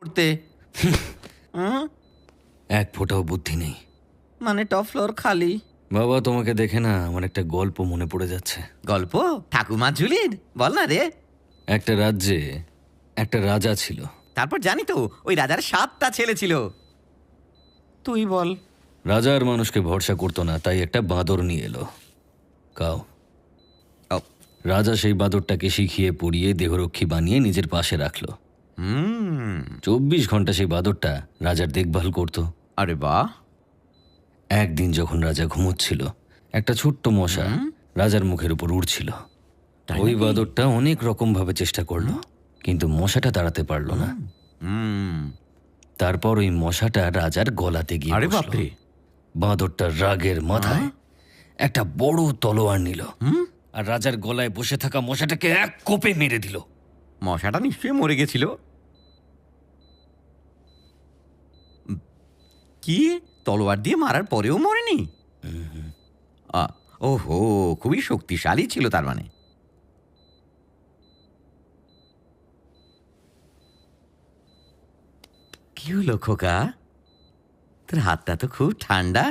করতে। এক ফোঁটাও বুদ্ধি নেই। মানে টপ ফ্লোর খালি। বাবা, তোমাকে দেখে না আমার একটা গল্প মনে পড়ে যাচ্ছে। গল্প? ঠাকুমা ঝুলির? বল না রে। একটা রাজ্যে একটা রাজা ছিল। তারপর জানি তো ওই রাজার 7টা ছেলে ছিল। তুই বল। রাজার মানুষকে ভরসা করতো না, তাই একটা বাঁদর নিয়ে এলো। কাও। ও, রাজা সেই বাঁদরটাকে শিখিয়ে পড়িয়ে দেহরক্ষী বানিয়ে নিজের পাশে রাখলো। 24 ঘন্টা সেই বাঁদরটা রাজার দেখভাল করত। আরে বাহ। একদিন যখন রাজা ঘুমোচ্ছিল, একটা ছোট্ট মশা রাজার মুখের উপর উড়ছিল। তাই ওই নাকি? বাঁদরটা অনেক রকম ভাবে চেষ্টা করলো, কিন্তু মশাটা তাড়াতে পারলো না। তারপর ওই মশাটা রাজার গলাতে গিয়ে আরে বসলো। বাপরে। বাঁদরটার রাগের মাথায় একটা বড় তলোয়ার নিল আর রাজার গলায় বসে থাকা মশাটাকে এক কোপে মেরে দিল। মশাটা নিশ্চয়ই মরে গেছিল। কি? তলোয়ার দিয়ে মারার পরেও মরেনি? ওহো, খুবই শক্তিশালী ছিল তার মানে। কি হলো খোকা? তোর হাতটা তো খুব ঠান্ডা।